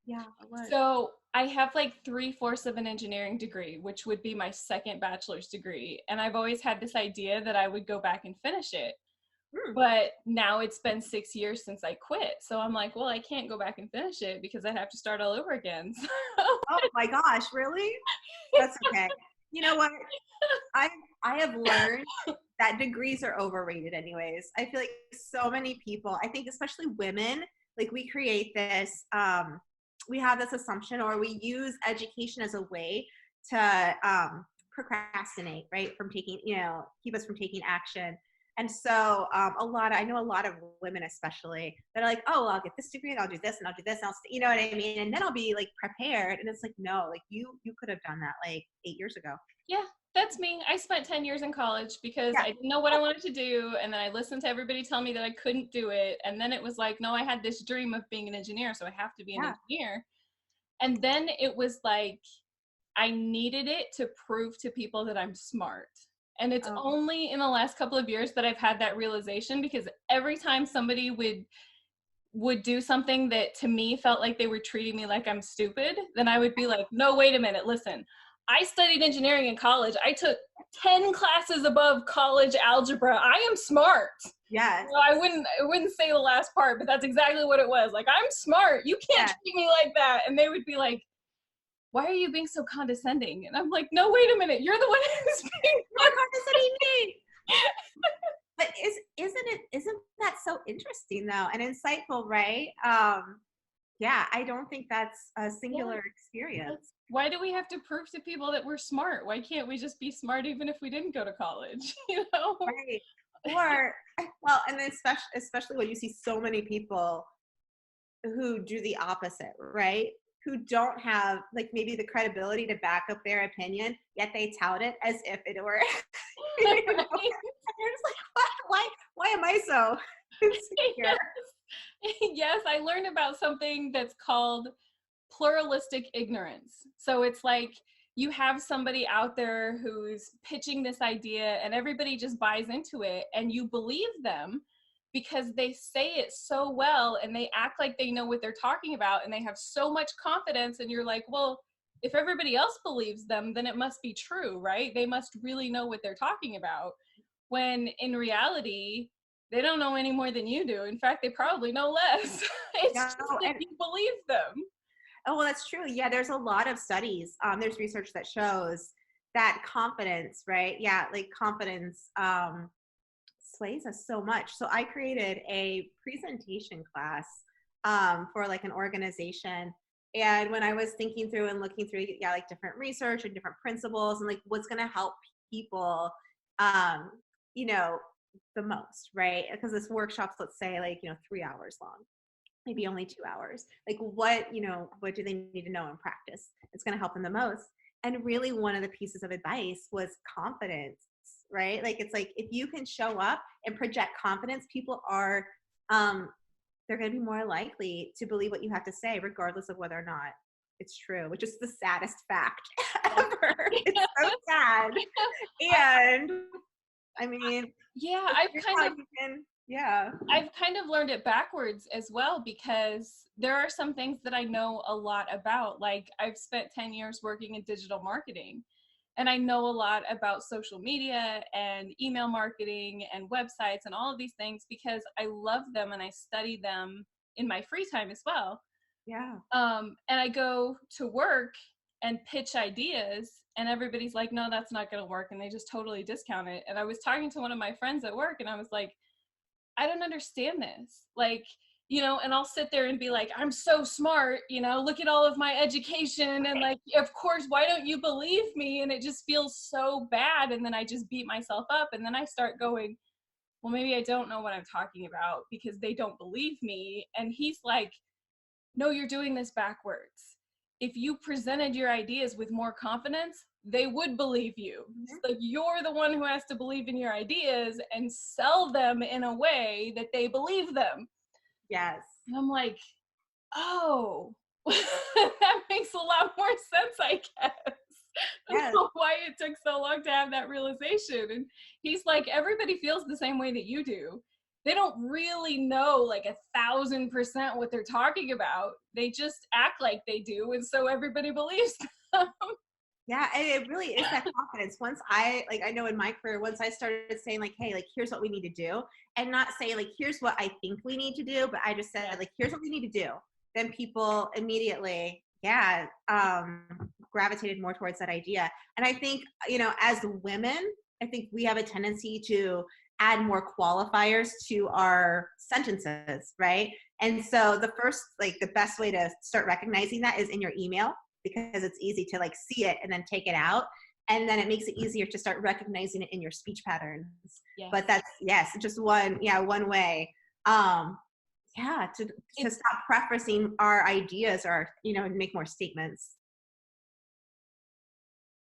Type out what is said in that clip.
Yeah, what? So I have like 3/4 of an engineering degree, which would be my second bachelor's degree. And I've always had this idea that I would go back and finish it. Hmm. But now it's been 6 years since I quit. So I'm like, well, I can't go back and finish it because I'd have to start all over again. Oh my gosh, really? That's okay. You know what? I I have learned that degrees are overrated anyways. I feel like so many people, I think especially women, like we create this we have this assumption or we use education as a way to procrastinate, right? From taking, keep us from taking action. And so I know a lot of women, especially, they're like, oh, well, I'll get this degree and I'll do this and I'll do this. And you know what I mean? And then I'll be like prepared. And it's like, no, like you could have done that like 8 years ago. Yeah, that's me. I spent 10 years in college because Yeah. I didn't know what I wanted to do. And then I listened to everybody tell me that I couldn't do it. And then it was like, no, I had this dream of being an engineer. So I have to be an Yeah. engineer. And then it was like, I needed it to prove to people that I'm smart. And it's Oh, only in the last couple of years that I've had that realization, because every time somebody would do something that to me felt like they were treating me like I'm stupid, then I would be like, no, wait a minute, listen. I studied engineering in college. I took 10 classes above college algebra. I am smart. yes. I wouldn't say the last part, but that's exactly what it was. Like, I'm smart. You can't Yeah. treat me like that. And they would be like, why are you being so condescending? And I'm like, no, wait a minute. You're the one who's being What condescending me? But isn't that so interesting though and insightful, right? Yeah, I don't think that's a yeah. singular experience. Why do we have to prove to people that we're smart? Why can't we just be smart even if we didn't go to college? You know? Right. Or well, and then especially when you see so many people who do the opposite, right? Who don't have like maybe the credibility to back up their opinion, yet they tout it as if it were you know? Right? You're just like, what? Why am I so insecure? Yes, I learned about something that's called pluralistic ignorance. So it's like you have somebody out there who's pitching this idea and everybody just buys into it and you believe them because they say it so well and they act like they know what they're talking about and they have so much confidence, and you're like, well, if everybody else believes them, then it must be true, right? They must really know what they're talking about. When in reality, they don't know any more than you do. In fact, they probably know less. It's No, just that and you believe them. oh, well, that's true. Yeah, there's a lot of studies. There's research that shows that confidence, right? Yeah, like confidence sways us so much. So I created a presentation class for like an organization. And when I was thinking through and looking through, yeah, like different research and different principles and like what's going to help people, um, you know, the most, right? Because this workshop's, let's say, like, 3 hours long, maybe only 2 hours. Like what do they need to know in practice? It's going to help them the most. And really one of the pieces of advice was confidence, right? Like it's like if you can show up and project confidence, people are they're going to be more likely to believe what you have to say, regardless of whether or not it's true, which is the saddest fact ever. It's so sad. And I mean, Yeah, here's how you can, yeah. I've kind of learned it backwards as well, because there are some things that I know a lot about. Like, I've spent 10 years working in digital marketing, and I know a lot about social media and email marketing and websites and all of these things because I love them and I study them in my free time as well. Yeah. And I go to work and pitch ideas, and everybody's like, no, that's not going to work. And they just totally discount it. And I was talking to one of my friends at work, and I was like, I don't understand this. Like, and I'll sit there and be like, I'm so smart, look at all of my education. And like, of course, why don't you believe me? And it just feels so bad. And then I just beat myself up. And then I start going, well, maybe I don't know what I'm talking about because they don't believe me. And he's like, no, you're doing this backwards. If you presented your ideas with more confidence, they would believe you. It's like you're the one who has to believe in your ideas and sell them in a way that they believe them. Yes. And I'm like, oh, that makes a lot more sense, I guess. I don't Yes. know why it took so long to have that realization. And he's like, everybody feels the same way that you do. they don't really know like 1,000% what they're talking about. They just act like they do, and so everybody believes them. Yeah, and it really is that confidence. Once I know in my career, once I started saying like, hey, like here's what we need to do, and not say like here's what I think we need to do, but I just said like here's what we need to do. Then people immediately, gravitated more towards that idea. And I think, as women, I think we have a tendency to add more qualifiers to our sentences, right? And so the best way to start recognizing that is in your email, because it's easy to like see it and then take it out. And then it makes it easier to start recognizing it in your speech patterns. Yes. But that's, just one way. To stop prefacing our ideas or, make more statements.